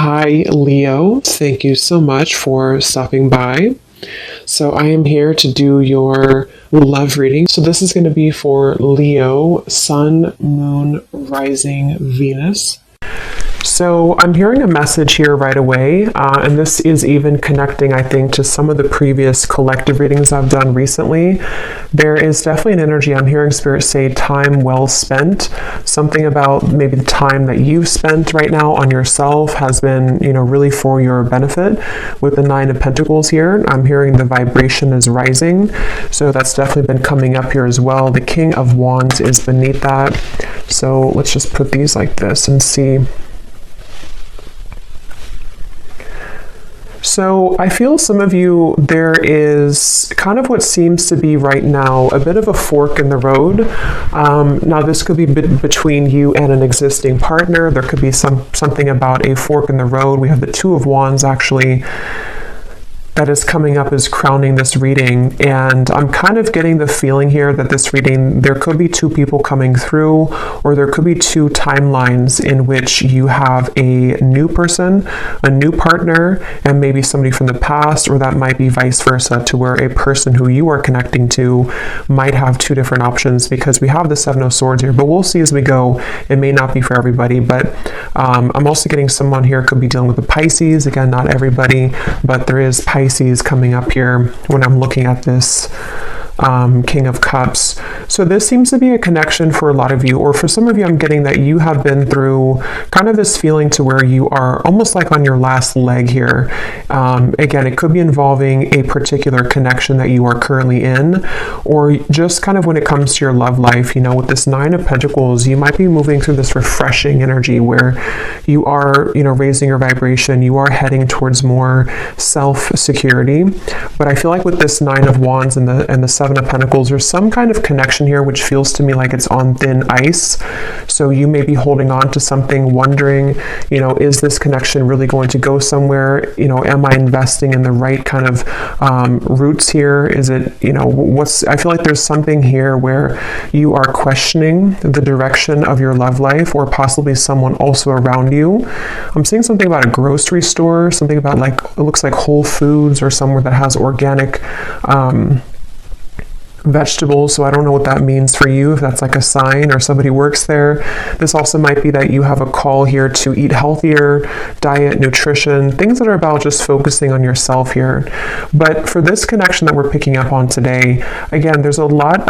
Hi, Leo. Thank you so much for stopping by. So, I am here to do your love reading. So, this is going to be for Leo, Sun, Moon, Rising, Venus. So I'm hearing a message here right away, and this is even connecting, I think, to some of the previous collective readings I've done recently. There is definitely an energy. I'm hearing Spirit say time well spent. Something about maybe the time that you've spent right now on yourself has been, really for your benefit. With the Nine of Pentacles here, I'm hearing the vibration is rising. So that's definitely been coming up here as well. The King of Wands is beneath that. So let's just put these like this and see. So I feel some of you, there is kind of what seems to be right now a bit of a fork in the road. Now this could be between you and an existing partner. There could be something about a fork in the road. We have the Two of Wands actually that is coming up as crowning this reading, and I'm kind of getting the feeling here that this reading, there could be two people coming through, or there could be two timelines in which you have a new person, a new partner, and maybe somebody from the past, or that might be vice versa, to where a person who you are connecting to might have two different options, because we have the Seven of Swords here, but we'll see as we go. It may not be for everybody, but I'm also getting someone here could be dealing with the Pisces. Again, not everybody, but there is Pisces coming up here when I'm looking at this King of Cups. So this seems to be a connection for a lot of you, or for some of you, I'm getting that you have been through kind of this feeling to where you are almost like on your last leg here. Again, it could be involving a particular connection that you are currently in, or just kind of when it comes to your love life, with this Nine of Pentacles, you might be moving through this refreshing energy where you are, raising your vibration, you are heading towards more self-security. But I feel like with this Nine of Wands and the Seven of Pentacles, there's some kind of connection here which feels to me like it's on thin ice. So you may be holding on to something, wondering, is this connection really going to go somewhere? Am I investing in the right kind of roots here? Is it, I feel like there's something here where you are questioning the direction of your love life, or possibly someone also around you. I'm seeing something about a grocery store, something about it looks like Whole Foods, or somewhere that has organic vegetables. So I don't know what that means for you, if that's like a sign or somebody works there. This also might be that you have a call here to eat healthier, diet, nutrition, things that are about just focusing on yourself here. But for this connection that we're picking up on today, again, there's a lot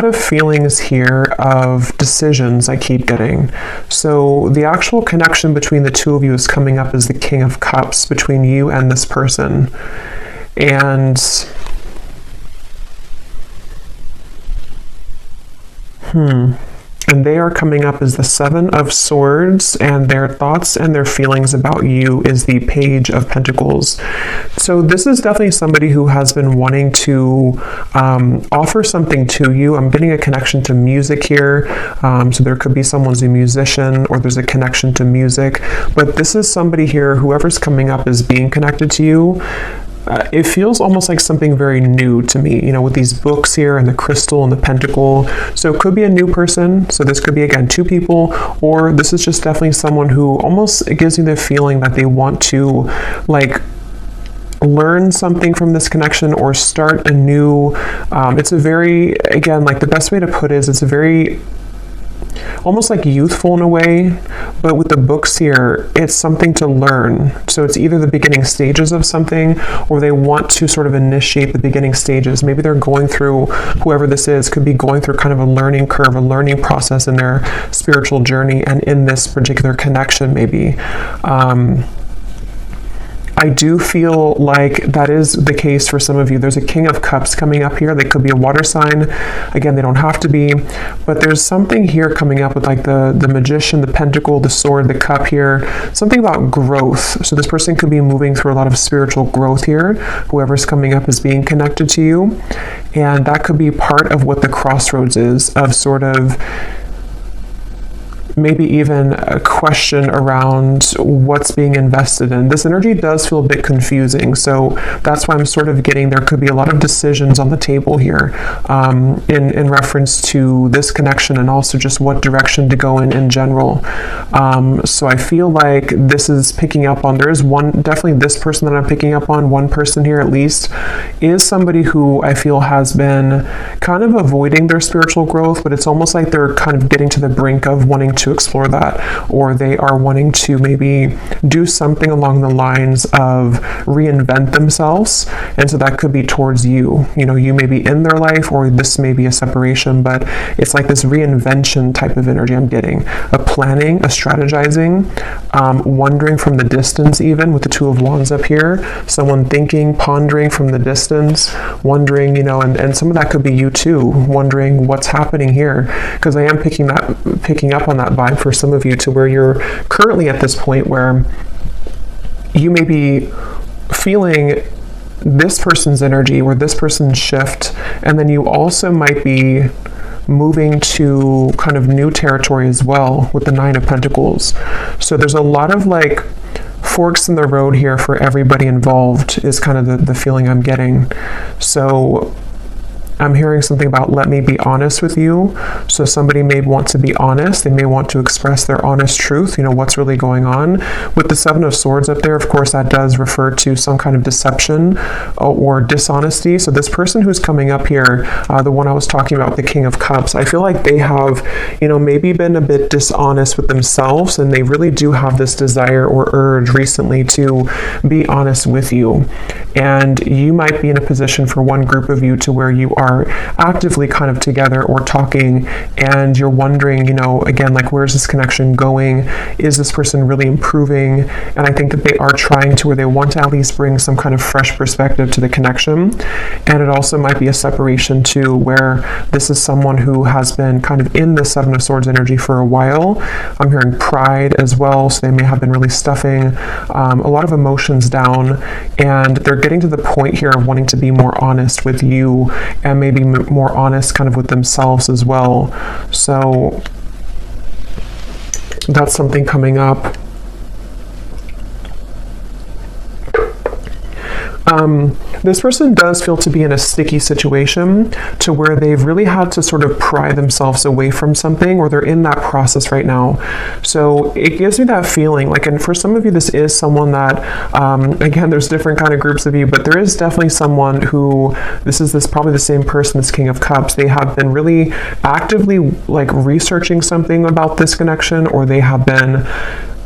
of feelings here of decisions I keep getting. So the actual connection between the two of you is coming up as the King of Cups between you and this person. And and they are coming up as the Seven of Swords, and their thoughts and their feelings about you is the Page of Pentacles. So this is definitely somebody who has been wanting to offer something to you. I'm getting a connection to music here. So there could be someone's a musician, or there's a connection to music. But this is somebody here, whoever's coming up as being connected to you. It feels almost like something very new to me, with these books here and the crystal and the pentacle. So it could be a new person. So this could be, again, two people, or this is just definitely someone who almost gives me the feeling that they want to learn something from this connection, or start a new, it's a very, again, the best way to put it is it's a very almost like youthful in a way, but with the books here, it's something to learn. So it's either the beginning stages of something, or they want to sort of initiate the beginning stages. Maybe they're going through, whoever this is, could be going through kind of a learning curve, a learning process in their spiritual journey, and in this particular connection, maybe. I do feel like that is the case for some of you. There's a King of Cups coming up here. They could be a water sign. Again, they don't have to be, but there's something here coming up with the Magician, the Pentacle, the Sword, the Cup here. Something about growth. So this person could be moving through a lot of spiritual growth here, whoever's coming up as being connected to you. And that could be part of what the crossroads is, of sort of maybe even a question around what's being invested in. This energy does feel a bit confusing, so that's why I'm sort of getting there could be a lot of decisions on the table here in reference to this connection, and also just what direction to go in general. So I feel like this is picking up on, there is definitely this person that I'm picking up on, one person here at least, is somebody who I feel has been kind of avoiding their spiritual growth, but it's almost like they're kind of getting to the brink of wanting to explore that, or they are wanting to maybe do something along the lines of reinvent themselves. And so that could be towards you. You know, you may be in their life, or this may be a separation, but it's like this reinvention type of energy I'm getting. A planning, a strategizing, wondering from the distance, even with the Two of Wands up here. Someone thinking, pondering from the distance, wondering, you know, and some of that could be you too, wondering what's happening here. Because I am picking up on that vibe for some of you, to where you're currently at this point where you may be feeling this person's energy or this person's shift, and then you also might be moving to kind of new territory as well with the Nine of Pentacles. So there's a lot of like forks in the road here for everybody involved, is kind of the feeling I'm getting. So I'm hearing something about let me be honest with you. So somebody may want to be honest. They may want to express their honest truth, you know, what's really going on. With the Seven of Swords up there, of course, that does refer to some kind of deception or dishonesty. So this person who's coming up here, the one I was talking about, the King of Cups, I feel like they have, you know, maybe been a bit dishonest with themselves, and they really do have this desire or urge recently to be honest with you. And you might be in a position for one group of you to where you are actively kind of together or talking, and you're wondering, you know, again, like, where's this connection going? Is this person really improving? And I think that they are trying to, or they want to at least bring some kind of fresh perspective to the connection. And it also might be a separation too, where this is someone who has been kind of in the Seven of Swords energy for a while. I'm hearing pride as well, so they may have been really stuffing a lot of emotions down, and they're getting to the point here of wanting to be more honest with you, and maybe more honest kind of with themselves as well. So that's something coming up. This person does feel to be in a sticky situation, to where they've really had to sort of pry themselves away from something, or they're in that process right now. So it gives me that feeling, like, and for some of you, this is someone that, again, there's different kind of groups of you, but there is definitely someone who, this is probably the same person as King of Cups. They have been really actively like researching something about this connection, or they have been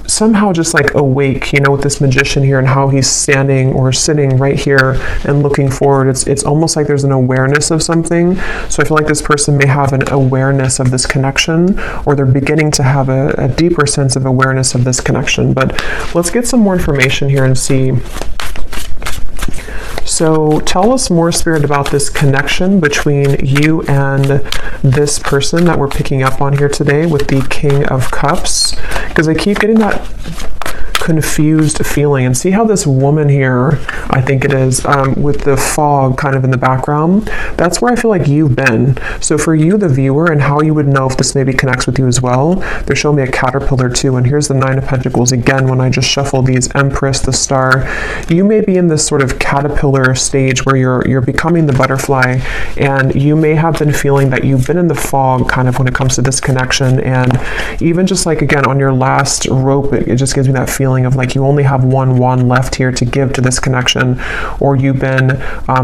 somehow just like awake, you know, with this Magician here and how he's standing or sitting right here and looking forward. It's almost like there's an awareness of something. So I feel like this person may have an awareness of this connection, or they're beginning to have a deeper sense of awareness of this connection. But let's get some more information here and see. So tell us more, Spirit, about this connection between you and this person that we're picking up on here today with the King of Cups, because I keep getting that confused feeling. And see how this woman here, I think it is, with the fog kind of in the background, that's where I feel like you've been. So for you, the viewer, and how you would know if this maybe connects with you as well, they're showing me a caterpillar too, and here's the Nine of Pentacles again. When I just shuffle these, Empress, the Star, you may be in this sort of caterpillar stage where you're becoming the butterfly, and you may have been feeling that you've been in the fog kind of when it comes to this connection. And even just like, again, on your last rope, it just gives me that feeling of like you only have one wand left here to give to this connection, or you've been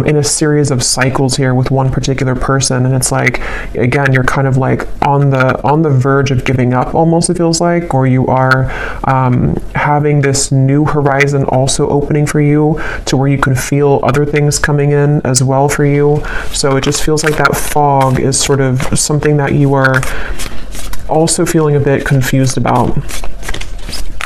in a series of cycles here with one particular person, and it's like, again, you're kind of like on the verge of giving up almost, it feels like, or you are having this new horizon also opening for you, to where you can feel other things coming in as well for you. So it just feels like that fog is sort of something that you are also feeling a bit confused about.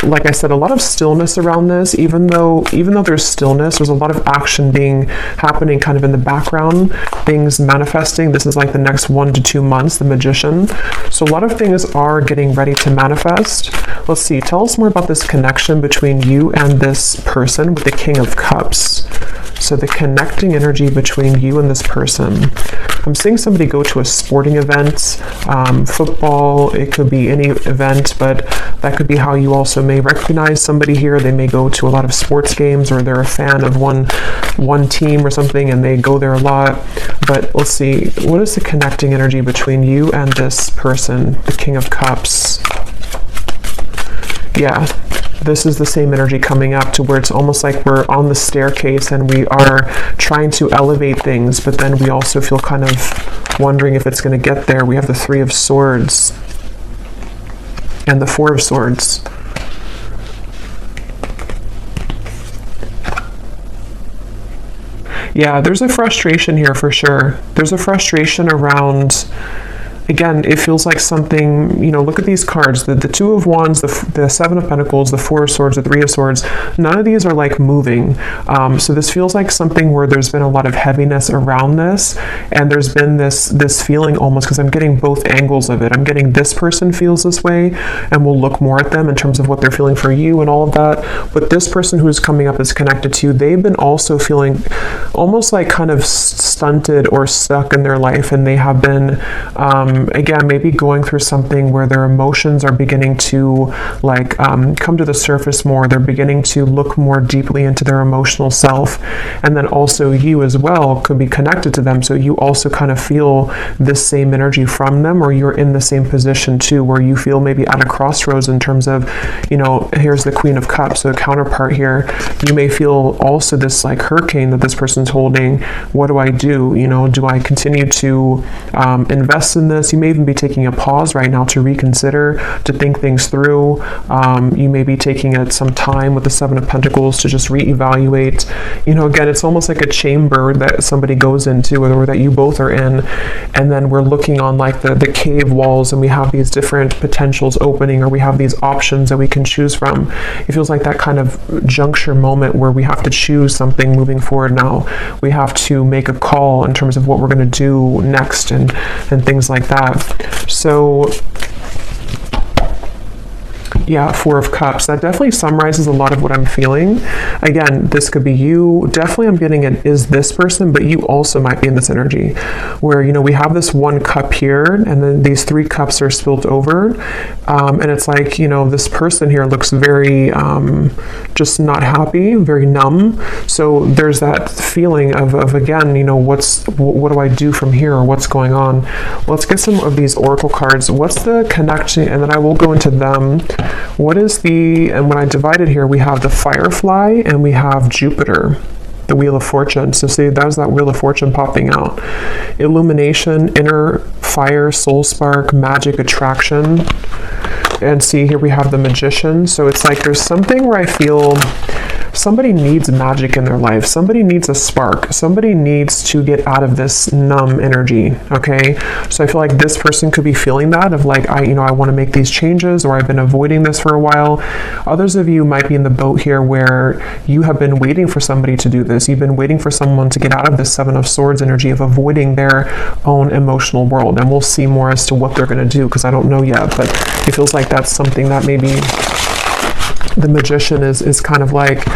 Like I said, a lot of stillness around this. Even though there's stillness, there's a lot of action happening kind of in the background, things manifesting. This is like the next 1 to 2 months, the Magician. So a lot of things are getting ready to manifest. Let's see, tell us more about this connection between you and this person with the King of Cups. So the connecting energy between you and this person. I'm seeing somebody go to a sporting event, football, it could be any event, but that could be how you also may recognize somebody here. They may go to a lot of sports games, or they're a fan of one team or something and they go there a lot. But let's see, what is the connecting energy between you and this person? The King of Cups. Yeah, this is the same energy coming up to where it's almost like we're on the staircase and we are trying to elevate things, but then we also feel kind of wondering if it's going to get there. We have the Three of Swords and the Four of Swords. Yeah, there's a frustration here for sure. There's a frustration around, again, it feels like something, look at these cards, the Two of Wands, the Seven of Pentacles, the Four of Swords, the Three of Swords. None of these are like moving. So this feels like something where there's been a lot of heaviness around this, and there's been this feeling almost, because I'm getting both angles of it. I'm getting this person feels this way, and we'll look more at them in terms of what they're feeling for you and all of that. But this person who's coming up is connected to you. They've been also feeling almost like kind of stunted or stuck in their life, and they have been again, maybe going through something where their emotions are beginning to come to the surface more. They're beginning to look more deeply into their emotional self. And then also you as well could be connected to them. So you also kind of feel this same energy from them, or you're in the same position too, where you feel maybe at a crossroads in terms of, here's the Queen of Cups, so a counterpart here. You may feel also this like hurricane that this person's holding. What do I do? Do I continue to invest in this? You may even be taking a pause right now to reconsider, to think things through. You may be taking some time with the Seven of Pentacles to just reevaluate. Again, it's almost like a chamber that somebody goes into, or that you both are in, and then we're looking on like the cave walls, and we have these different potentials opening, or we have these options that we can choose from. It feels like that kind of juncture moment where we have to choose something moving forward now. We have to make a call in terms of what we're going to do next, and things like that. So yeah, Four of Cups. That definitely summarizes a lot of what I'm feeling. Again, this could be you. Definitely I'm getting it is this person, but you also might be in this energy where, we have this one cup here, and then these three cups are spilled over. And it's like, this person here looks very just not happy, very numb. So there's that feeling of again, what do I do from here, or what's going on? Let's get some of these oracle cards. What's the connection? And then I will go into them. What is and when I divide it here, we have the Firefly and we have Jupiter, the Wheel of Fortune. So see, that was that Wheel of Fortune popping out. Illumination, inner fire, soul spark, magic, attraction. And see, here we have the Magician. So it's like there's something where I feel somebody needs magic in their life. Somebody needs a spark. Somebody needs to get out of this numb energy, okay? So I feel like this person could be feeling that of like, I want to make these changes, or I've been avoiding this for a while. Others of you might be in the boat here where you have been waiting for somebody to do this. You've been waiting for someone to get out of this Seven of Swords energy of avoiding their own emotional world. And we'll see more as to what they're going to do, because I don't know yet, but it feels like that's something that maybe the Magician is kind of like,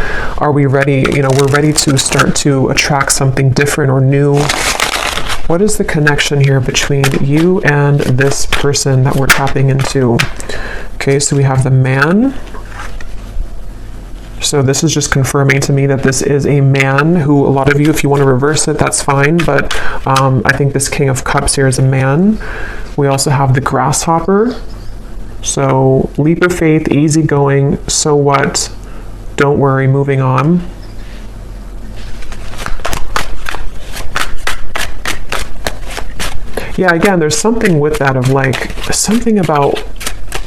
are we ready? We're ready to start to attract something different or new. What is the connection here between you and this person that we're tapping into? Okay, so we have the Man. So this is just confirming to me that this is a man who, a lot of you, if you want to reverse it, that's fine. But I think this King of Cups here is a man. We also have the Grasshopper. So leap of faith, easygoing, so what? Don't worry, moving on. Yeah, again, there's something with that of like, something about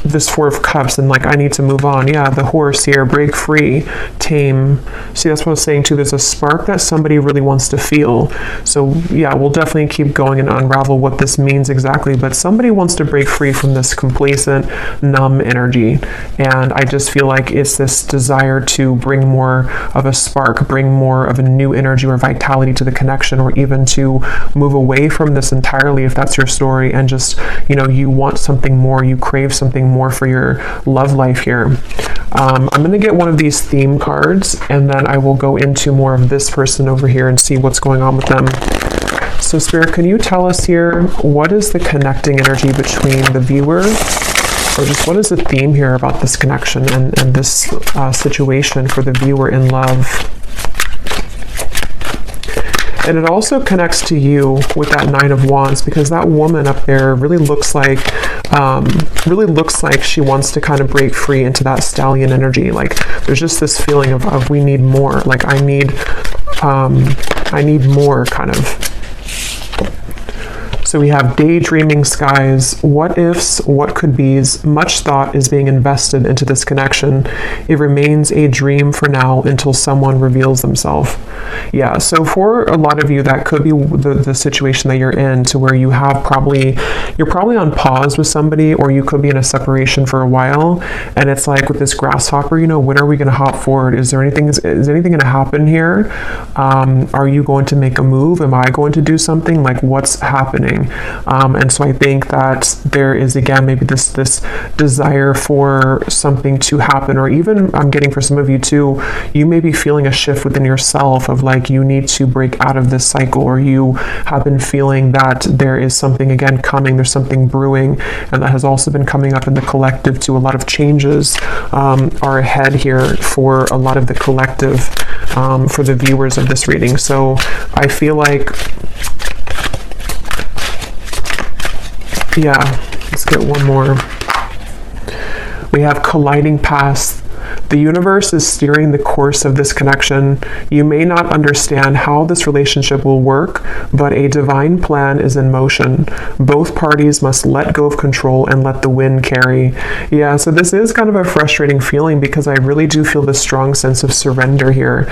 this Four of Cups and like, I need to move on. Yeah, the horse here, break free, tame. See, that's what I was saying too. There's a spark that somebody really wants to feel. So yeah, we'll definitely keep going and unravel what this means exactly. But somebody wants to break free from this complacent, numb energy. And I just feel like it's this desire to bring more of a spark, bring more of a new energy or vitality to the connection, or even to move away from this entirely if that's your story, and just, you want something more, you crave something more for your love life here. I'm going to get one of these theme cards, and then I will go into more of this person over here and see what's going on with them. So Spirit, can you tell us here, what is the connecting energy between the viewer, or just what is the theme here about this connection and this situation for the viewer in love? And it also connects to you with that Nine of Wands, because that woman up there really looks like she wants to kind of break free into that stallion energy. Like there's just this feeling of we need more. Like I need more kind of. So we have daydreaming skies, what ifs, what could be's. Much thought is being invested into this connection. It remains a dream for now until someone reveals themselves. Yeah, so for a lot of you, that could be the situation that you're in, to where you have you're probably on pause with somebody, or you could be in a separation for a while. And it's like with this grasshopper, you know, when are we going to hop forward? Is anything going to happen here? Are you going to make a move? Am I going to do something? Like what's happening? And so I think that there is, again, maybe this desire for something to happen, or even I'm getting for some of you too, you may be feeling a shift within yourself of like you need to break out of this cycle, or you have been feeling that there is something again coming, there's something brewing, and that has also been coming up in the collective too. A lot of changes are ahead here for a lot of the collective, for the viewers of this reading. So I feel like, yeah, let's get one more. We have colliding paths. The universe is steering the course of this connection. You may not understand how this relationship will work, but a divine plan is in motion. Both parties must let go of control and let the wind carry. Yeah, so this is kind of a frustrating feeling, because I really do feel this strong sense of surrender here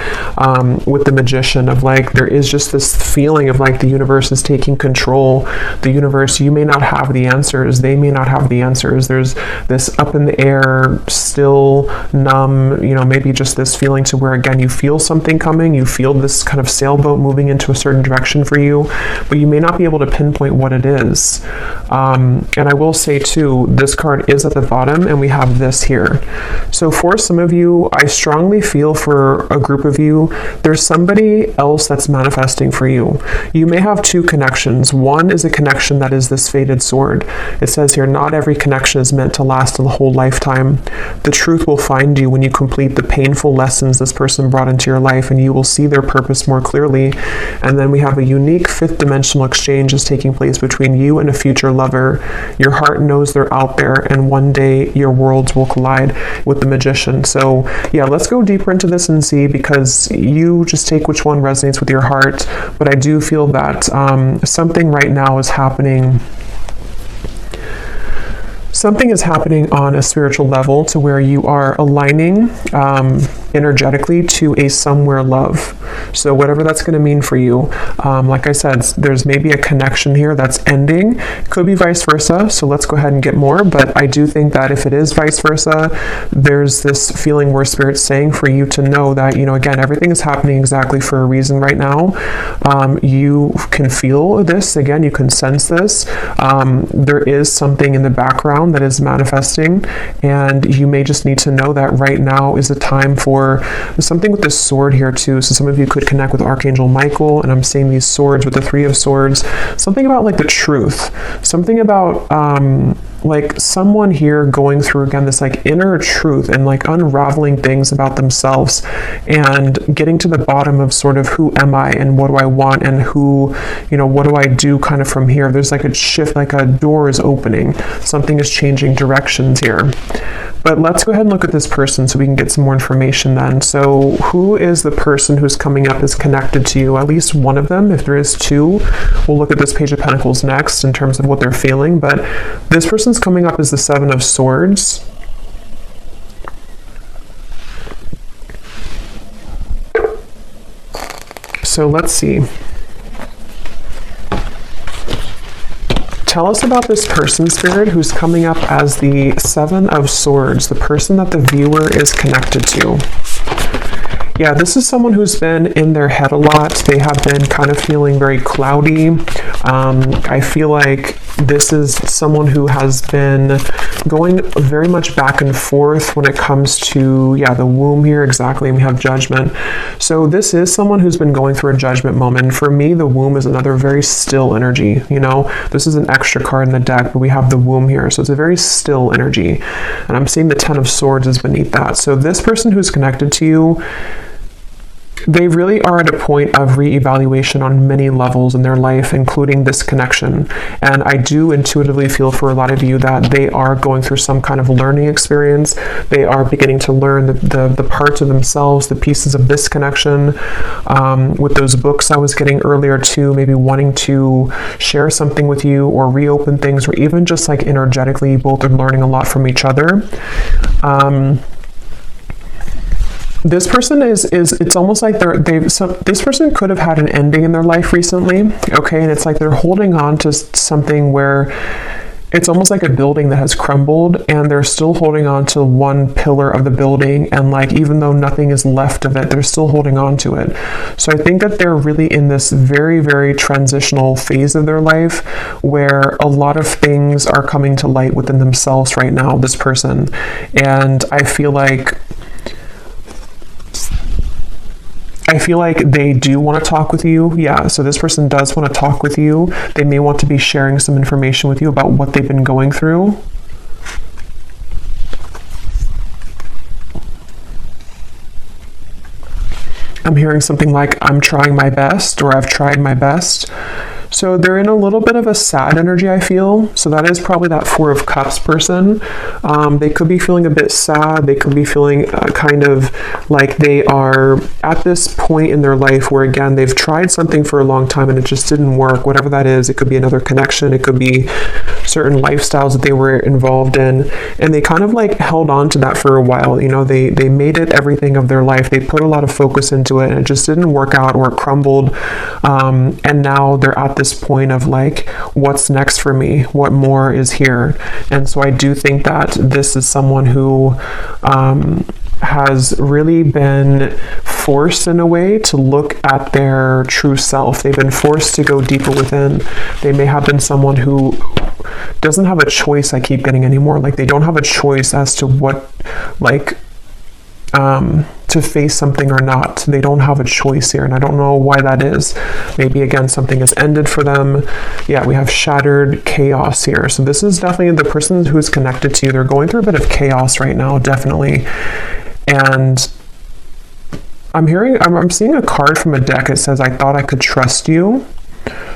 with the Magician, of like there is just this feeling of like the universe is taking control. The universe, you may not have the answers, they may not have the answers. There's this up in the air, still numb, you know, maybe just this feeling to where, again, you feel something coming, you feel this kind of sailboat moving into a certain direction for you, but you may not be able to pinpoint what it is. And I will say too, this card is at the bottom, and we have this here. So for some of you, I strongly feel for a group of you, there's somebody else that's manifesting for you. You may have two connections. One is a connection that is this fated sword. It says here, not every connection is meant to last a whole lifetime. The truth will find you when you complete the painful lessons this person brought into your life, and you will see their purpose more clearly. And then we have a unique fifth dimensional exchange is taking place between you and a future lover. Your heart knows they're out there, and one day your worlds will collide with the Magician. So yeah, let's go deeper into this and see, because you just take which one resonates with your heart. But I do feel that something right now is happening. Something is happening on a spiritual level, to where you are aligning energetically to a somewhere love. So whatever that's going to mean for you, like I said, there's maybe a connection here that's ending. Could be vice versa. So let's go ahead and get more. But I do think that if it is vice versa, there's this feeling where Spirit's saying for you to know that, you know, again, everything is happening exactly for a reason right now. You can feel this. Again, you can sense this. There is something in the background that is manifesting, and you may just need to know that right now is a time for something with this sword here too. So some of you could connect with Archangel Michael, and I'm seeing these swords with the Three of Swords. Something about like the truth, something about like someone here going through again this like inner truth and like unraveling things about themselves and getting to the bottom of sort of who am I and what do I want and who, you know, what do I do kind of from here. There's like a shift, like a door is opening, something is changing directions here. But let's go ahead and look at this person so we can get some more information then. So who is the person who's coming up is connected to you? At least one of them. If there is two, we'll look at this Page of Pentacles next in terms of what they're feeling. But this person's coming up is the Seven of Swords. So let's see. Tell us about this person, Spirit, who's coming up as the Seven of Swords, the person that the viewer is connected to. Yeah, this is someone who's been in their head a lot. They have been kind of feeling very cloudy. I feel like this is someone who has been going very much back and forth when it comes to, yeah, the womb here, exactly, and we have judgment. So this is someone who's been going through a judgment moment. For me, the womb is another very still energy, you know. This is an extra card in the deck, but we have the womb here, so it's a very still energy. And I'm seeing the Ten of Swords is beneath that. So this person who's connected to you, they really are at a point of reevaluation on many levels in their life, including this connection. And I do intuitively feel for a lot of you that they are going through some kind of learning experience. They are beginning to learn the parts of themselves, the pieces of this connection. With those books I was getting earlier too, maybe wanting to share something with you or reopen things, or even just like energetically, both are learning a lot from each other. This person is it's almost like this person could have had an ending in their life recently, okay, and it's like they're holding on to something where it's almost like a building that has crumbled, and they're still holding on to one pillar of the building, and like even though nothing is left of it, they're still holding on to it. So I think that they're really in this very, very transitional phase of their life where a lot of things are coming to light within themselves right now, this person. And I feel like they do want to talk with you. Yeah, so this person does want to talk with you. They may want to be sharing some information with you about what they've been going through. I'm hearing something like, I'm trying my best, or I've tried my best. So they're in a little bit of a sad energy, I feel. So that is probably that Four of Cups person. They could be feeling a bit sad. They could be feeling kind of like they are at this point in their life where, again, they've tried something for a long time and it just didn't work. Whatever that is, it could be another connection. It could be certain lifestyles that they were involved in. And they kind of like held on to that for a while. You know, they made it everything of their life. They put a lot of focus into it and it just didn't work out, or it crumbled. And now they're at this point of like, what's next for me? What more is here? And so I do think that this is someone who has really been forced in a way to look at their true self. They've been forced to go deeper within. They may have been someone who doesn't have a choice, I keep getting anymore. Like they don't have a choice as to what, like, to face something or not. They don't have a choice here, and I don't know why that is. Maybe again something has ended for them. Yeah, we have shattered chaos here. So this is definitely the person who's connected to you. They're going through a bit of chaos right now, definitely. And I'm seeing a card from a deck. It says, I thought I could trust you.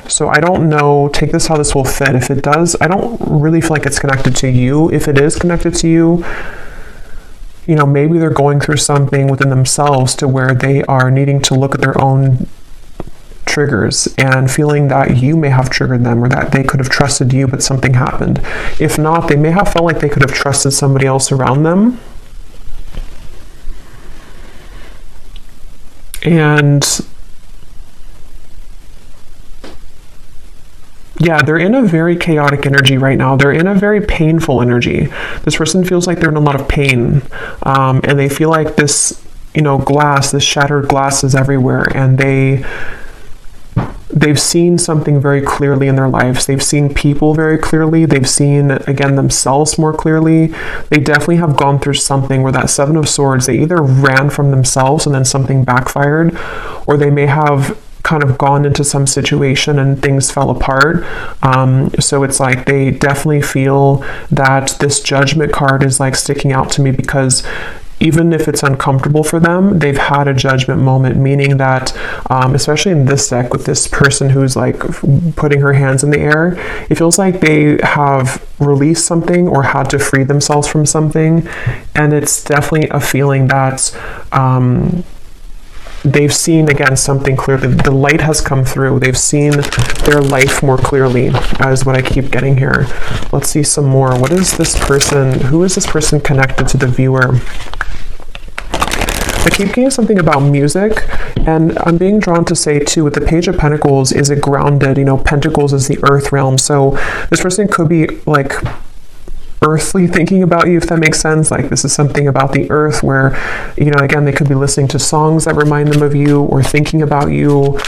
So I don't know, take this how this will fit. If it does, I don't really feel like it's connected to you. If it is connected to you, you know, maybe they're going through something within themselves to where they are needing to look at their own triggers and feeling that you may have triggered them, or that they could have trusted you, but something happened. If not, they may have felt like they could have trusted somebody else around them. And yeah, they're in a very chaotic energy right now. They're in a very painful energy. This person feels like they're in a lot of pain. And they feel like this, you know, glass, this shattered glass is everywhere. And they've seen something very clearly in their lives. They've seen people very clearly. They've seen, again, themselves more clearly. They definitely have gone through something where that Seven of Swords, they either ran from themselves and then something backfired, or they may have kind of gone into some situation and things fell apart. So it's like they definitely feel that this Judgment card is like sticking out to me, because even if it's uncomfortable for them, they've had a judgment moment, meaning that, especially in this deck with this person who's like putting her hands in the air, it feels like they have released something or had to free themselves from something. And it's definitely a feeling that they've seen, again, something clearly. The light has come through. They've seen their life more clearly, is what I keep getting here. Let's see some more. What is this person? Who is this person connected to the viewer? I keep getting something about music, and I'm being drawn to say too, with the Page of Pentacles, is it grounded? You know, Pentacles is the earth realm. So this person could be like earthly thinking about you, if that makes sense. Like this is something about the earth where, you know, again, they could be listening to songs that remind them of you or thinking about you.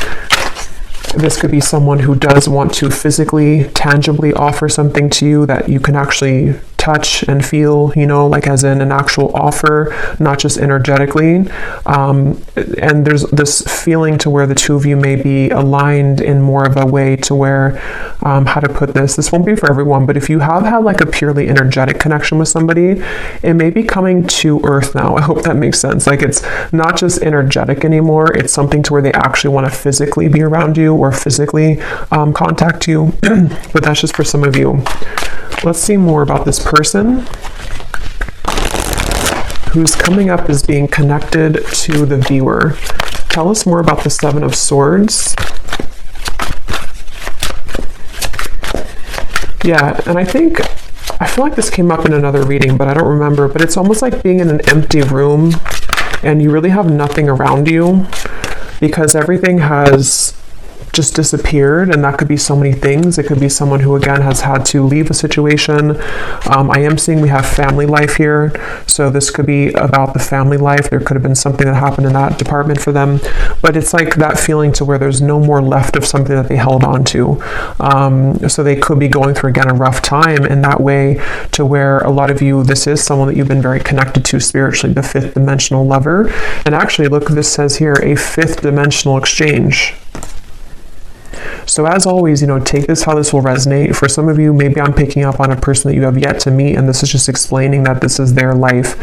This could be someone who does want to physically, tangibly offer something to you that you can actually touch and feel, like as in an actual offer, not just energetically. And there's this feeling to where the two of you may be aligned in more of a way to where, how to put this won't be for everyone, but if you have had like a purely energetic connection with somebody, it may be coming to earth now. I hope that makes sense. Like it's not just energetic anymore. It's something to where they actually want to physically be around you or physically contact you. But that's just for some of you. Let's see more about this person who's coming up as being connected to the viewer. Tell us more about the Seven of Swords. Yeah, and I feel like this came up in another reading, but I don't remember. But it's almost like being in an empty room and you really have nothing around you because everything has just disappeared, and that could be so many things. It could be someone who again has had to leave a situation. I am seeing we have family life here, so this could be about the family life. There could have been something that happened in that department for them, but it's like that feeling to where there's no more left of something that they held on to. So they could be going through again a rough time in that way, to where a lot of you, this is someone that you've been very connected to spiritually, the fifth dimensional lover. And actually, look, this says here a fifth dimensional exchange. So as always, take this how this will resonate. For some of you, maybe I'm picking up on a person that you have yet to meet, and this is just explaining that this is their life.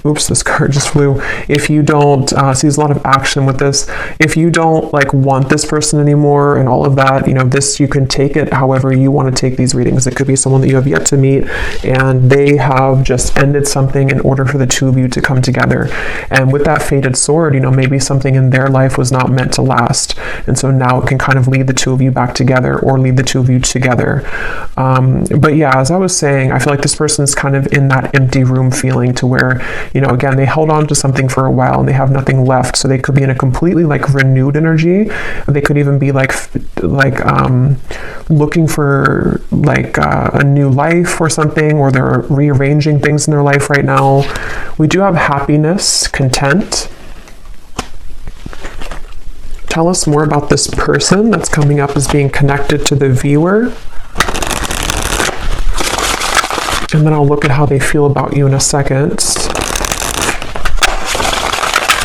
Oops, this card just flew. If you don't, see there's a lot of action with this. If you don't want this person anymore and all of that, this, you can take it however you want to take these readings. It could be someone that you have yet to meet and they have just ended something in order for the two of you to come together. And with that fated sword, maybe something in their life was not meant to last. And so now it can kind of lead the two of you back together or lead the two of you together. But yeah, as I was saying, I feel like this person's kind of in that empty room feeling to where, again, they held on to something for a while and they have nothing left. So they could be in a completely renewed energy. They could even be looking for a new life or something, or they're rearranging things in their life right now. We do have happiness, content. Tell us more about this person that's coming up as being connected to the viewer. And then I'll look at how they feel about you in a second.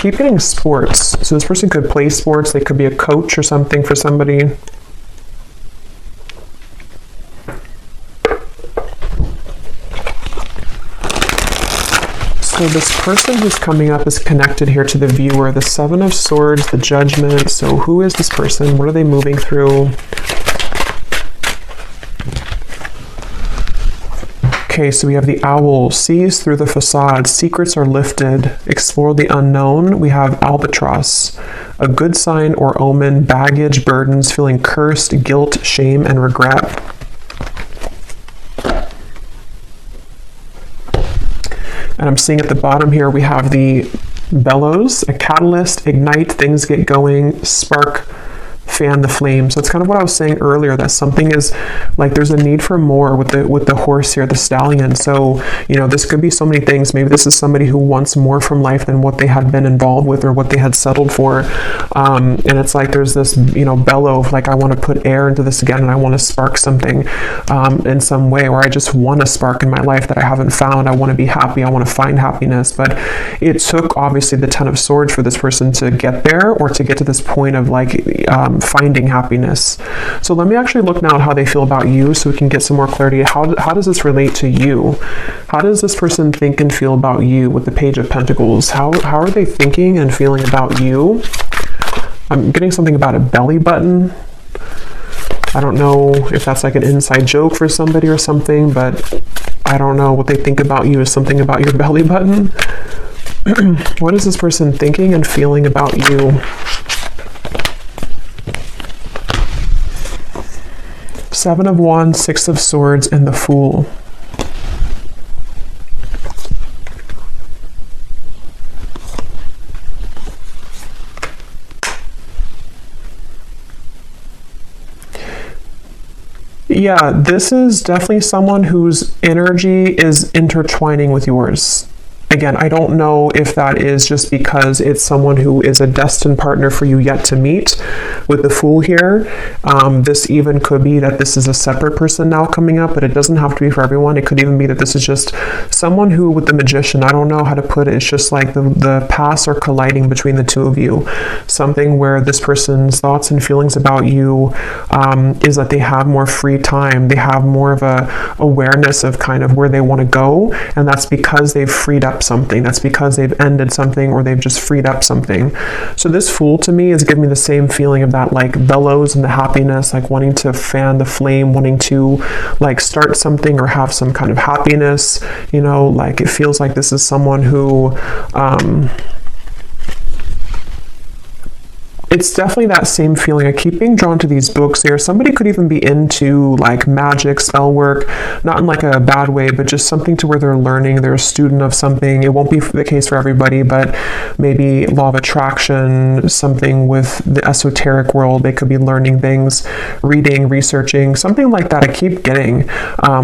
Keep getting sports. So this person could play sports. They could be a coach or something for somebody. So this person who's coming up is connected here to the viewer, the Seven of Swords, the Judgment. So who is this person? What are they moving through? Okay, so we have the Owl, sees through the facade, secrets are lifted, explore the unknown. We have Albatross, a good sign or omen, baggage, burdens, feeling cursed, guilt, shame, and regret. And I'm seeing at the bottom here, we have the Bellows, a catalyst, ignite, things get going, spark, fan the flame. So it's kind of what I was saying earlier, that something is there's a need for more with the horse here, the stallion. So this could be so many things. Maybe this is somebody who wants more from life than what they had been involved with or what they had settled for, and it's there's this bellow of I want to put air into this again, and I want to spark something in some way, or I just want a spark in my life that I haven't found. I want to be happy, I want to find happiness. But it took obviously the Ten of Swords for this person to get there, or to get to this point of finding happiness. So let me actually look now at how they feel about you, so we can get some more clarity. How does this relate to you? How does this person think and feel about you with the Page of Pentacles? How are they thinking and feeling about you? I'm getting something about a belly button. I don't know if that's an inside joke for somebody or something, but I don't know what they think about you is something about your belly button. What is this person thinking and feeling about you? Seven of Wands, Six of Swords, and the Fool. Yeah, this is definitely someone whose energy is intertwining with yours. Again, I don't know if that is just because it's someone who is a destined partner for you yet to meet with the Fool here. This even could be that this is a separate person now coming up, but it doesn't have to be for everyone. It could even be that this is just someone who, with the Magician, I don't know how to put it, it's just like the paths are colliding between the two of you. Something where this person's thoughts and feelings about you is that they have more free time. They have more of a awareness of kind of where they want to go, and that's because they've freed up something. That's because they've ended something, or they've just freed up something. So this Fool to me is giving me the same feeling of that like bellows and the happiness, like wanting to fan the flame, wanting to like start something or have some kind of happiness, you know, like it feels like this is someone who it's definitely that same feeling. I keep being drawn to these books here. Somebody could even be into like magic, spell work, not in like a bad way, but just something to where they're learning, they're a student of something. It won't be the case for everybody, but maybe law of attraction, something with the esoteric world. They could be learning things, reading, researching, something like that. I keep getting,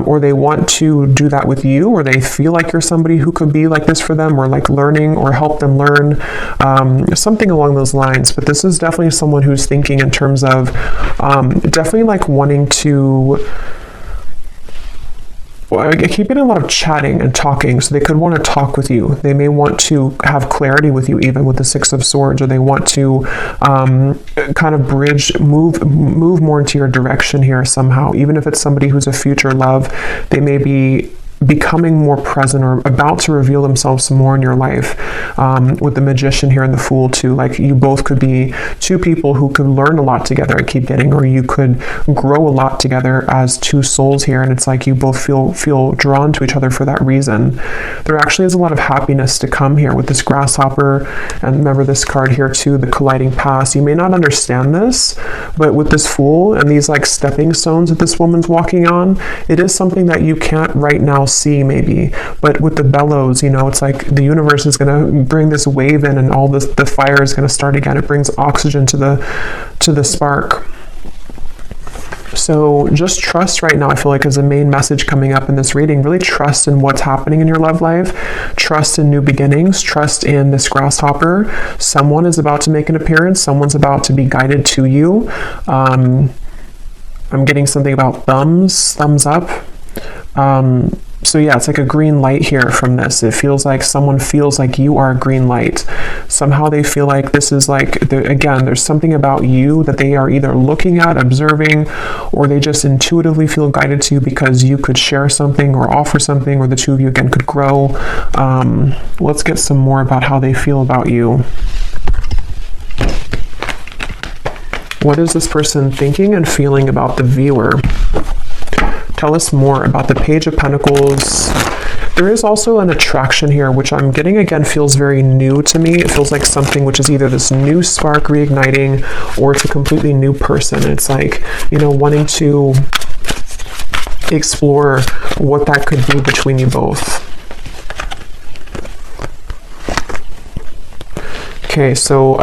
or they want to do that with you, or they feel like you're somebody who could be like this for them, or like learning or help them learn, something along those lines. But this is definitely someone who's thinking in terms of definitely like wanting to, I keep getting a lot of chatting and talking, so they could want to talk with you. They may want to have clarity with you, even with the Six of Swords, or they want to kind of bridge, move more into your direction here somehow. Even if it's somebody who's a future love, they may be becoming more present or about to reveal themselves some more in your life. With the Magician here and the Fool too, like you both could be two people who could learn a lot together, I keep getting, or you could grow a lot together as two souls here, and it's like you both feel drawn to each other for that reason. There actually is a lot of happiness to come here with this Grasshopper, and remember this card here too, the colliding paths. You may not understand this, but with this Fool and these like stepping stones that this woman's walking on, it is something that you can't right now see maybe, but with the bellows, you know, it's like the universe is going to bring this wave in, and all this, the fire is going to start again. It brings oxygen to the spark. So just trust right now, I feel like, is the main message coming up in this reading. Really trust in what's happening in your love life. Trust in new beginnings. Trust in this Grasshopper. Someone is about to make an appearance. Someone's about to be guided to you. I'm getting something about thumbs up. So yeah, it's like a green light here from this. It feels like someone feels like you are a green light. Somehow they feel like this is like, again, there's something about you that they are either looking at, observing, or they just intuitively feel guided to you because you could share something or offer something, or the two of you again could grow. Let's get some more about how they feel about you. What is this person thinking and feeling about the viewer? Tell us more about the Page of Pentacles. There is also an attraction here, which I'm getting again feels very new to me. It feels like something which is either this new spark reigniting, or it's a completely new person. It's like, you know, wanting to explore what that could be between you both. Okay, so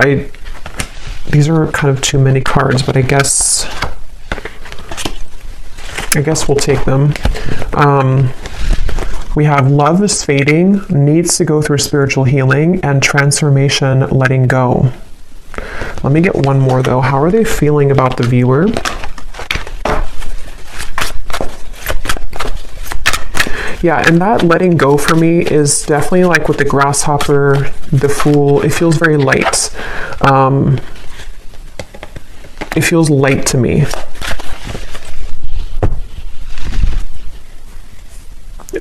these are kind of too many cards, but I guess we'll take them. We have love is fading, needs to go through spiritual healing, and transformation, letting go. Let me get one more though. How are they feeling about the viewer? Yeah, and that letting go for me is definitely like with the Grasshopper, the Fool. It feels very light. It feels light to me.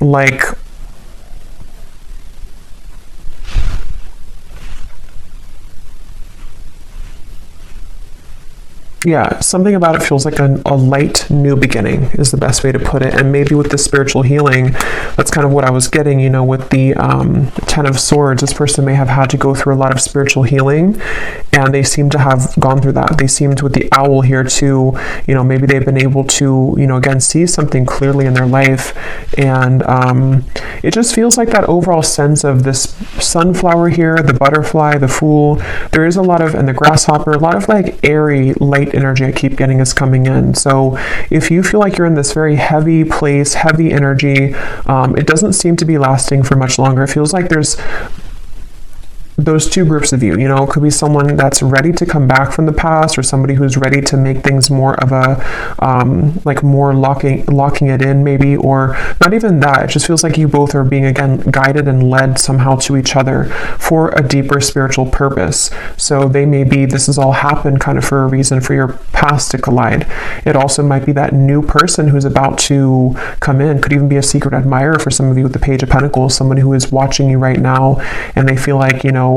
Like, yeah, something about it feels like a light new beginning is the best way to put it. And maybe with the spiritual healing, that's kind of what I was getting, you know, with the Ten of Swords. This person may have had to go through a lot of spiritual healing, and they seem to have gone through that. They seemed with the Owl here too, you know, maybe they've been able to, you know, again, see something clearly in their life. And it just feels like that overall sense of this Sunflower here, the Butterfly, the Fool. There is a lot of, and the Grasshopper, a lot of like airy, light light energy I keep getting is coming in. So if you feel like you're in this very heavy place, heavy energy, it doesn't seem to be lasting for much longer. It feels like there's those two groups of you, you know, it could be someone that's ready to come back from the past, or somebody who's ready to make things more of a, like more locking it in maybe, or not even that. It just feels like you both are being, again, guided and led somehow to each other for a deeper spiritual purpose. So they may be, this has all happened kind of for a reason for your past to collide. It also might be that new person who's about to come in, could even be a secret admirer for some of you with the Page of Pentacles, somebody who is watching you right now, and they feel like, you know,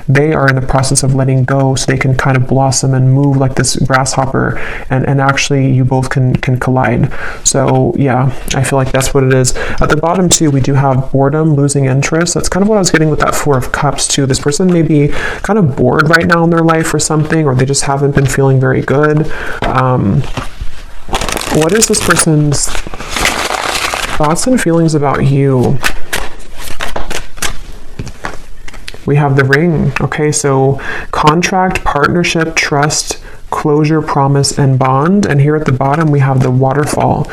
they are in the process of letting go so they can kind of blossom and move like this grasshopper, and actually you both can collide. So yeah, I feel like that's what it is. At the bottom too, we do have boredom, losing interest. That's kind of what I was getting with that Four of Cups too. This person may be kind of bored right now in their life or something, or they just haven't been feeling very good. What is this person's thoughts and feelings about you? We have the Ring. Okay, so contract, partnership, trust, closure, promise, and bond. And here at the bottom, we have the Waterfall.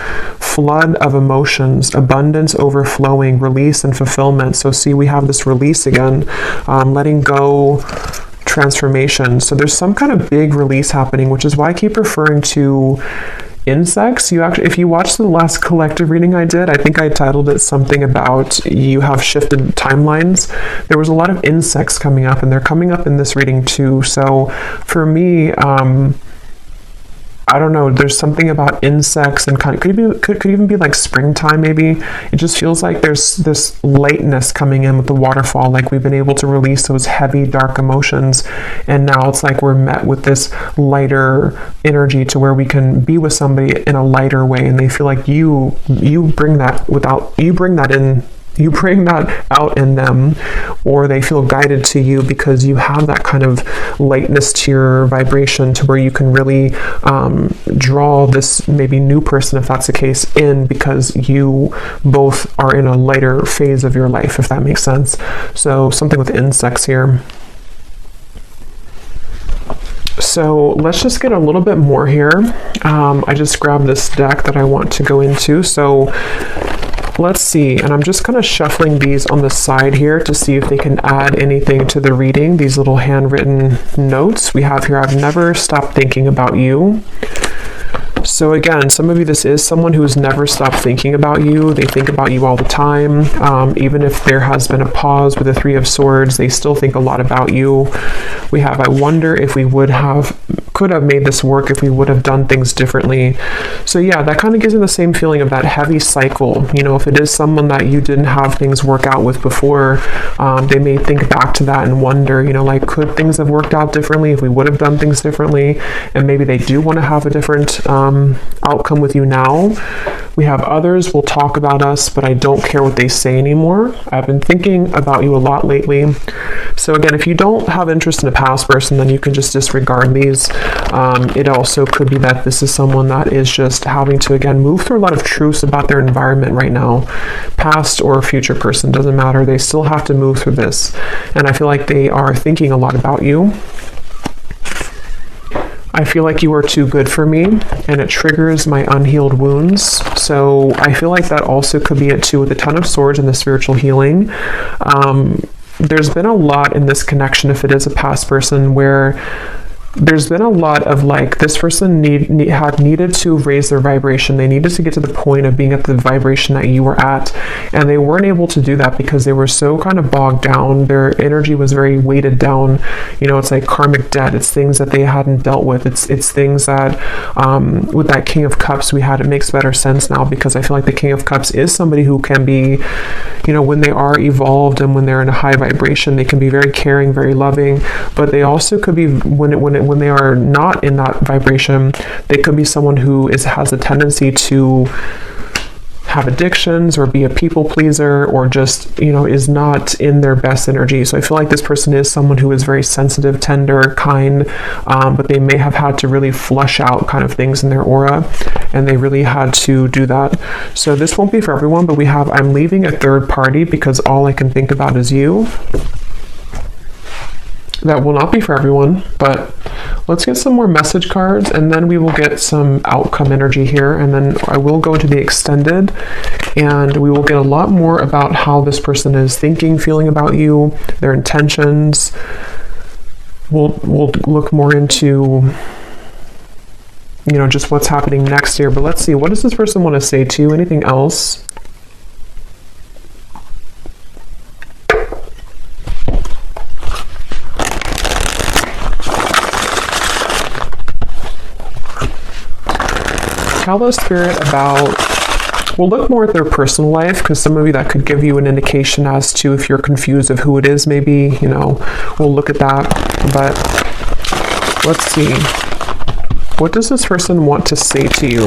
Flood of emotions, abundance overflowing, release and fulfillment. So see, we have this release again, letting go, transformation. So there's some kind of big release happening, which is why I keep referring to insects. You actually, if you watch the last collective reading I did, I think I titled it something about you have shifted timelines. There was a lot of insects coming up, and they're coming up in this reading too. So for me, I don't know, there's something about insects, and kind of could even be like springtime maybe. It just feels like there's this lightness coming in with the waterfall, like we've been able to release those heavy dark emotions, and now it's like we're met with this lighter energy to where we can be with somebody in a lighter way, and they feel like you bring that out in them, or they feel guided to you because you have that kind of lightness to your vibration, to where you can really draw this maybe new person, if that's the case, in, because you both are in a lighter phase of your life, if that makes sense. So something with insects here. So let's just get a little bit more here. I just grabbed this deck that I want to go into. So let's see, and I'm just kind of shuffling these on the side here to see if they can add anything to the reading. These little handwritten notes we have here. I've never stopped thinking about you. So again, some of you, this is someone who has never stopped thinking about you. They think about you all the time. Even if there has been a pause with the Three of Swords, they still think a lot about you. We have, I wonder if we could have made this work if we would have done things differently. So yeah, that kind of gives you the same feeling of that heavy cycle. You know, if it is someone that you didn't have things work out with before, they may think back to that and wonder, you know, like, could things have worked out differently if we would have done things differently? And maybe they do want to have a different outcome with you now. We have others will talk about us, but I don't care what they say anymore. I've been thinking about you a lot lately. So again, if you don't have interest in a past person, then you can just disregard these. It also could be that this is someone that is just having to, again, move through a lot of truths about their environment right now. Past or future person, doesn't matter. They still have to move through this. And I feel like they are thinking a lot about you. I feel like you are too good for me, and it triggers my unhealed wounds. So I feel like that also could be it too, with the Ten of Swords and the spiritual healing. There's been a lot in this connection, if it is a past person, where there's been a lot of like, this person had needed to raise their vibration. They needed to get to the point of being at the vibration that you were at, and they weren't able to do that because they were so kind of bogged down. Their energy was very weighted down. You know, it's like karmic debt. It's things that they hadn't dealt with. It's things that with that King of Cups we had, it makes better sense now, because I feel like the King of Cups is somebody who can be, you know, when they are evolved and when they're in a high vibration, they can be very caring, very loving, but they also could be, when they are not in that vibration, they could be someone who has a tendency to have addictions or be a people pleaser, or just, you know, is not in their best energy. So I feel like this person is someone who is very sensitive, tender, kind, but they may have had to really flush out kind of things in their aura, and they really had to do that. So this won't be for everyone, but we have, I'm leaving a third party because all I can think about is you. That will not be for everyone, but Let's get some more message cards, and then we will get some outcome energy here, and then I will go into the extended, and we will get a lot more about how this person is thinking, feeling about you, their intentions. We'll look more into, you know, just what's happening next here. But let's see, what does this person want to say to you? Anything else? Tell the spirit about, we'll look more at their personal life, because some of you, that could give you an indication as to if you're confused of who it is, maybe, you know, we'll look at that. But let's see, what does this person want to say to you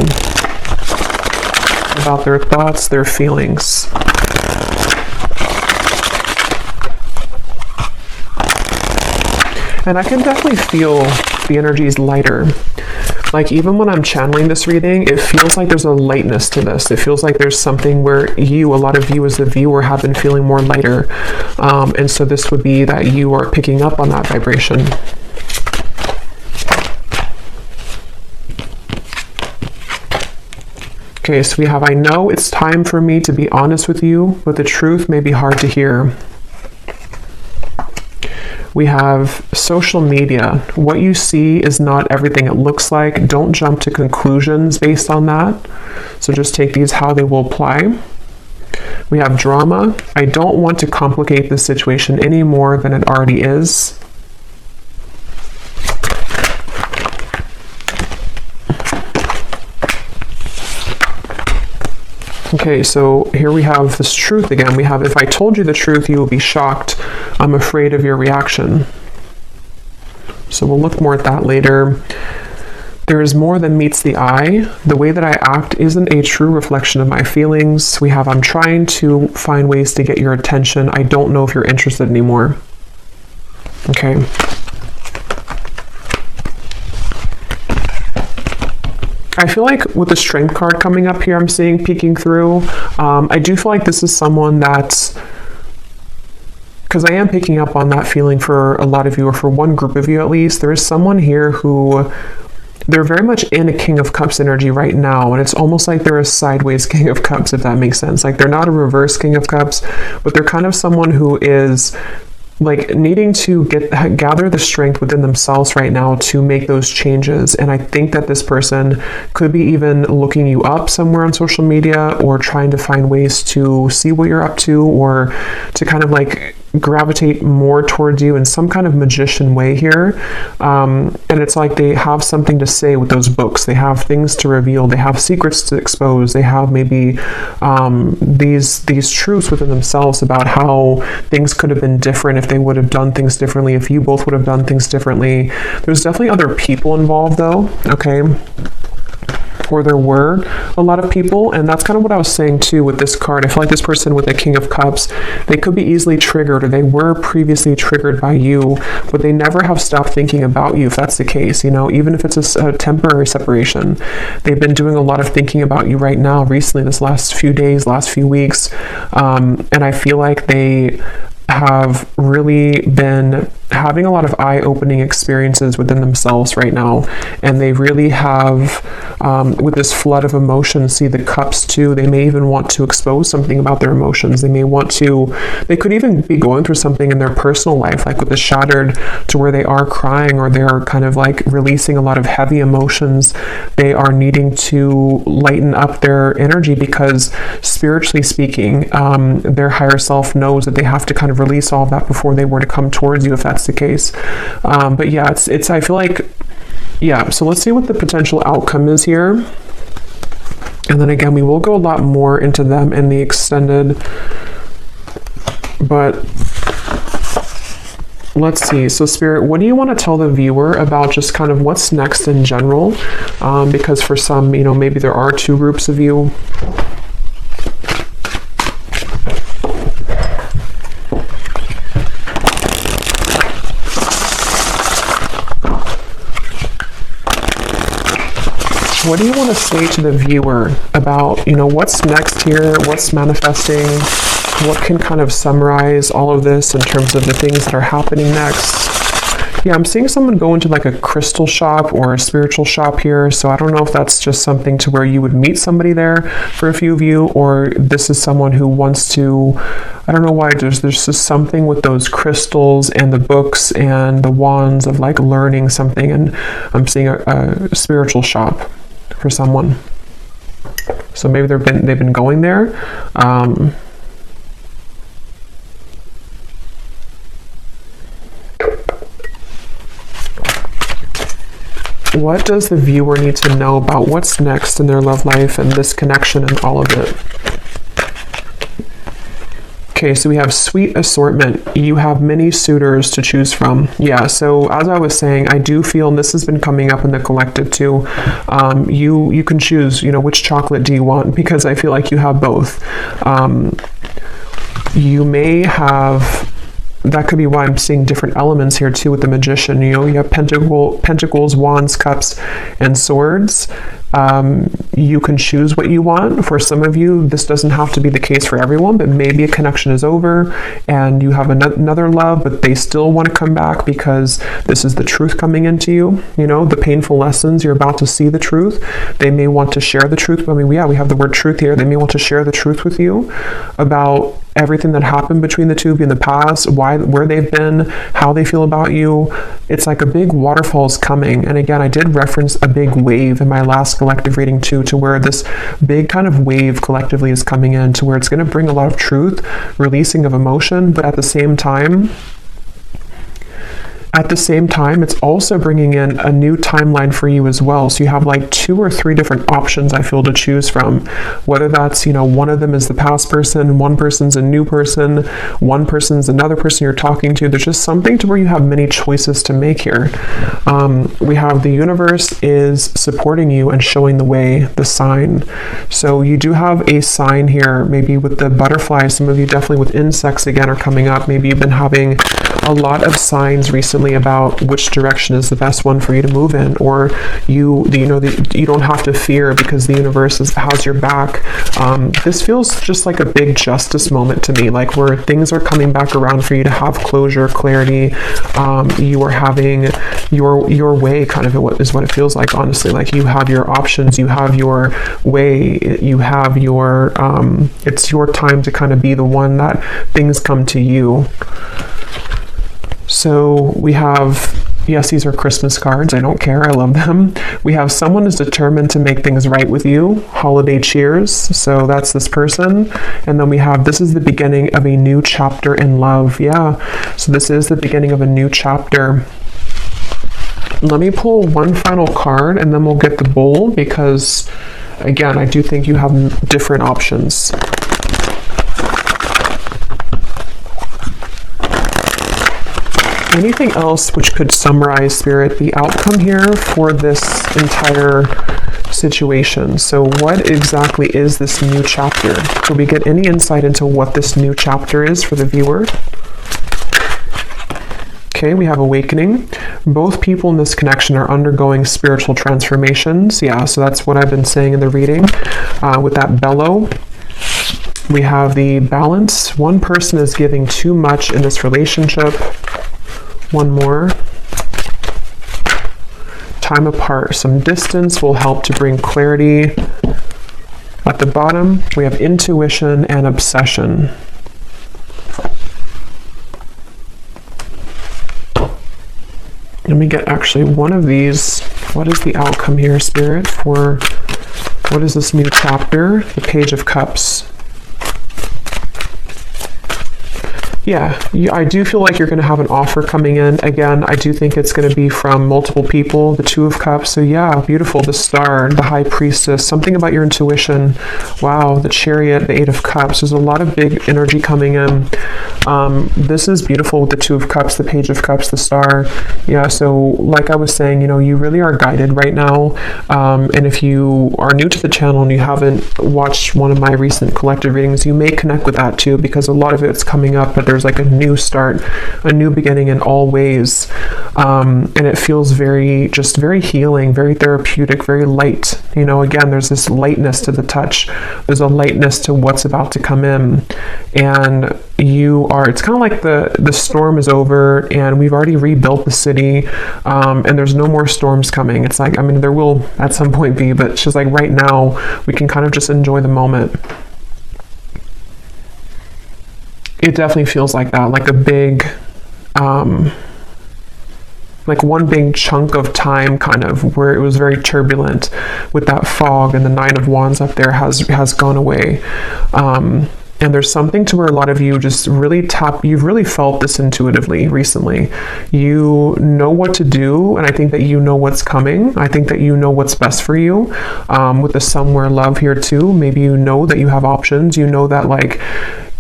about their thoughts, their feelings? And I can definitely feel the energies lighter. Like, even when I'm channeling this reading, it feels like there's a lightness to this. It feels like there's something where you, a lot of you as the viewer, have been feeling more lighter. And so this would be that you are picking up on that vibration. Okay, so we have, I know it's time for me to be honest with you, but the truth may be hard to hear. We have social media. What you see is not everything it looks like. Don't jump to conclusions based on that. So just take these how they will apply. We have drama. I don't want to complicate the situation any more than it already is. Okay, so here we have this truth again. We have, if I told you the truth, you will be shocked. I'm afraid of your reaction. So we'll look more at that later. There is more than meets the eye. The way that I act isn't a true reflection of my feelings. We have, I'm trying to find ways to get your attention. I don't know if you're interested anymore. Okay. I feel like with the Strength card coming up here, I'm seeing peeking through. I do feel like this is someone that's, because I am picking up on that feeling for a lot of you, or for one group of you at least. There is someone here who, they're very much in a King of Cups energy right now, and it's almost like they're a sideways King of Cups, if that makes sense. Like, they're not a reverse King of Cups, but they're kind of someone who is like needing to gather the strength within themselves right now to make those changes. And I think that this person could be even looking you up somewhere on social media, or trying to find ways to see what you're up to, or to kind of like gravitate more towards you in some kind of magician way here. And it's like they have something to say with those books. They have things to reveal. They have secrets to expose. They have maybe these truths within themselves about how things could have been different if they would have done things differently, if you both would have done things differently. There's definitely other people involved though, okay? Or there were a lot of people, and that's kind of what I was saying too with this card. I feel like this person with the King of Cups, they could be easily triggered, or they were previously triggered by you, but they never have stopped thinking about you, if that's the case. You know, even if it's a temporary separation, they've been doing a lot of thinking about you right now, recently, this last few days, last few weeks, and I feel like they have really been having a lot of eye-opening experiences within themselves right now, and they really have, with this flood of emotions, see the cups too, they may even want to expose something about their emotions. They could even be going through something in their personal life, like with the shattered, to where they are crying, or they're kind of like releasing a lot of heavy emotions. They are needing to lighten up their energy, because spiritually speaking, their higher self knows that they have to kind of release all of that before they were to come towards you, if that's the case. But yeah, it's I feel like, yeah, so let's see what the potential outcome is here. And then again, we will go a lot more into them in the extended, but let's see. So Spirit, what do you want to tell the viewer about just kind of what's next in general? Because for some, you know, maybe there are two groups of you. What do you want to say to the viewer about, you know, what's next here, what's manifesting, what can kind of summarize all of this in terms of the things that are happening next? Yeah, I'm seeing someone go into like a crystal shop or a spiritual shop here. So I don't know if that's just something to where you would meet somebody there for a few of you, or this is someone who wants to, I don't know why, there's just something with those crystals and the books and the wands of like learning something. And I'm seeing a spiritual shop for someone. So maybe they've been going there. What does the viewer need to know about what's next in their love life and this connection and all of it? Okay, so we have sweet assortment. You have many suitors to choose from. Yeah, so as I was saying, I do feel, and this has been coming up in the collective too, you can choose, which chocolate do you want, because I feel like you have both. You may have, that could be why I'm seeing different elements here too with the magician. You have pentacles, wands, cups, and swords. You can choose what you want. For some of you, this doesn't have to be the case for everyone, but maybe a connection is over and you have another love, but they still want to come back because this is the truth coming into you. The painful lessons, you're about to see the truth. They may want to share the truth. We have the word truth here. They may want to share the truth with you about everything that happened between the two of you in the past, where they've been, how they feel about you. It's like a big waterfall is coming. And again, I did reference a big wave in my last collective reading too, to where this big kind of wave collectively is coming in, to where it's going to bring a lot of truth, releasing of emotion, but at the same time, it's also bringing in a new timeline for you as well. So you have like 2 or 3 different options, I feel, to choose from. Whether that's, one of them is the past person, one person's a new person, one person's another person you're talking to. There's just something to where you have many choices to make here. We have the universe is supporting you and showing the way, the sign. So you do have a sign here, maybe with the butterflies. Some of you definitely with insects again are coming up. Maybe you've been having a lot of signs recently about which direction is the best one for you to move in, or you don't have to fear because the universe has your back. This feels just like a big justice moment to me, like where things are coming back around for you to have closure, clarity. You are having your way, kind of is what it feels like, honestly. Like you have your options, you have your way, you have your it's your time to kind of be the one that things come to you. So we have, yes, these are Christmas cards. I don't care. I love them. We have someone is determined to make things right with you. Holiday cheers. So that's this person. And then we have, this is the beginning of a new chapter in love. Yeah. So this is the beginning of a new chapter. Let me pull one final card and then we'll get the bowl, because again, I do think you have different options. Anything else which could summarize, Spirit, the outcome here for this entire situation? So what exactly is this new chapter? Could we get any insight into what this new chapter is for the viewer? Okay, we have awakening. Both people in this connection are undergoing spiritual transformations. Yeah, so that's what I've been saying in the reading. With that bellow, we have the balance. One person is giving too much in this relationship. One more. Time apart. Some distance will help to bring clarity. At the bottom, we have intuition and obsession. Let me get actually one of these. What is the outcome here, Spirit, for what is this new chapter? The Page of Cups. Yeah, I do feel like you're going to have an offer coming in. Again, I do think it's going to be from multiple people, the Two of Cups. So yeah, beautiful. The Star, the High Priestess, something about your intuition. Wow, the Chariot, the Eight of Cups. There's a lot of big energy coming in. This is beautiful with the Two of Cups, the Page of Cups, the Star. Yeah, so like I was saying, you really are guided right now. And if you are new to the channel and you haven't watched one of my recent collective readings, you may connect with that too, because a lot of it's coming up, but there's like a new start, a new beginning in all ways. And it feels just very healing, very therapeutic, very light. You know, again, there's this lightness to the touch. There's a lightness to what's about to come in. And it's kind of like the storm is over and we've already rebuilt the city, and there's no more storms coming. It's like, I mean, there will at some point be, but it's just like right now we can kind of just enjoy the moment. It definitely feels like that, like a big, like one big chunk of time kind of where it was very turbulent with that fog, and the Nine of Wands up there has gone away. And there's something to where a lot of you just really you've really felt this intuitively recently. You know what to do, and I think that you know what's coming. I think that you know what's best for you. With the somewhere love here too, maybe you know that you have options. You know that, like,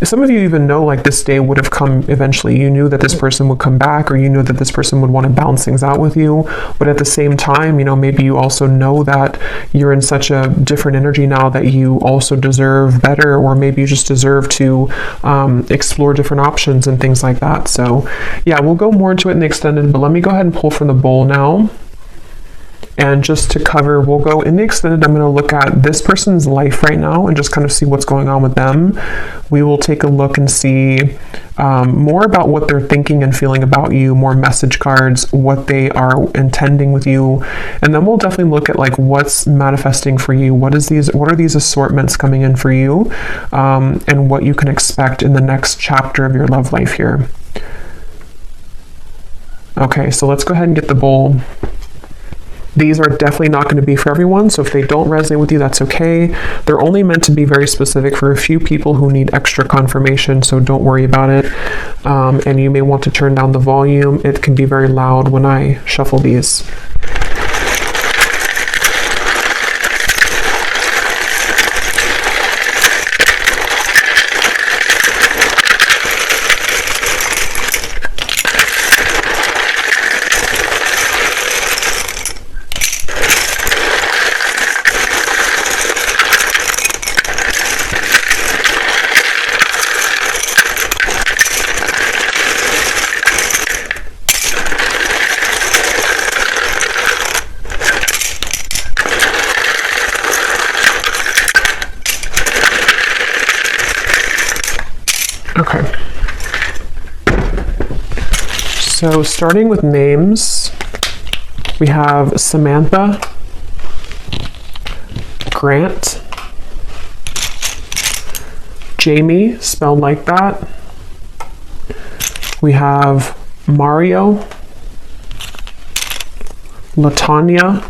some of you even know, like, this day would have come eventually. You knew that this person would come back, or you knew that this person would want to balance things out with you. But at the same time, you know, maybe you also know that you're in such a different energy now that you also deserve better, or maybe you just deserve to explore different options and things like that. So yeah, we'll go more into it in the extended, but let me go ahead and pull from the bowl now. And just to cover, we'll go in the extended. I'm going to look at this person's life right now and just kind of see what's going on with them. We will take a look and see more about what they're thinking and feeling about you, more message cards, what they are intending with you. And then we'll definitely look at, like, what's manifesting for you. What are these assortments coming in for you, and what you can expect in the next chapter of your love life here. Okay, so let's go ahead and get the bowl. These are definitely not going to be for everyone, so if they don't resonate with you, that's okay. They're only meant to be very specific for a few people who need extra confirmation, so don't worry about it. And you may want to turn down the volume. It can be very loud when I shuffle these. Okay. So starting with names, we have Samantha, Grant, Jamie, spelled like that. We have Mario, Latanya,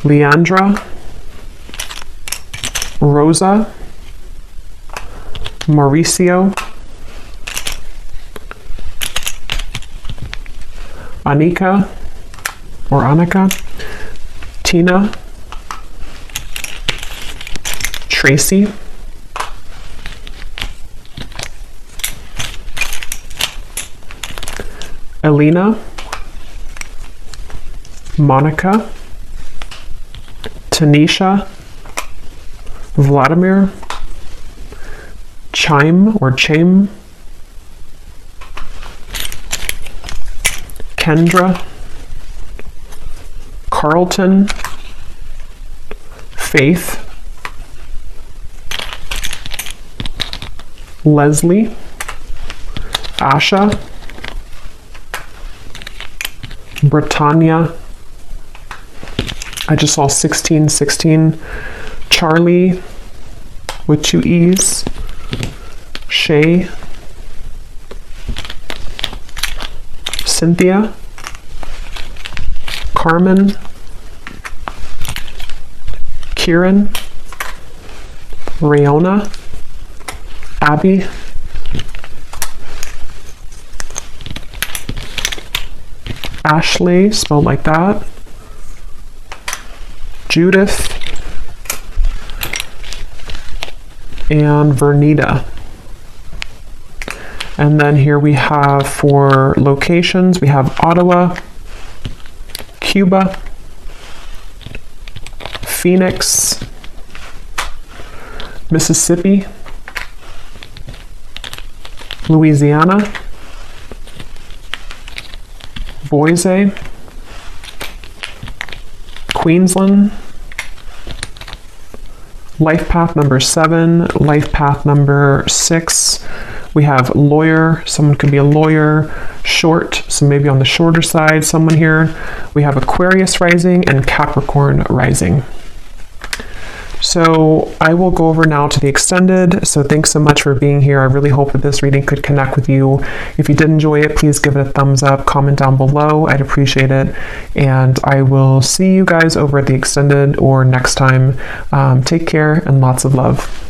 Leandra, Rosa, Mauricio, Anika, Tina, Tracy, Elena, Monica, Tanisha, Vladimir, Chaim, Kendra, Carlton, Faith, Leslie, Asha, Britannia, I just saw 1616, Charlie with 2 E's, Shay, Cynthia, Carmen, Kieran, Rayona, Abby, Ashley, spelled like that, Judith, and Vernita. And then here we have for locations, we have Ottawa, Cuba, Phoenix, Mississippi, Louisiana, Boise, Queensland, life path number 7, life path number 6. We have lawyer, someone could be a lawyer, short, so maybe on the shorter side, someone here. We have Aquarius rising and Capricorn rising. So I will go over now to the extended. So thanks so much for being here. I really hope that this reading could connect with you. If you did enjoy it, please give it a thumbs up, comment down below. I'd appreciate it. And I will see you guys over at the extended or next time. Take care and lots of love.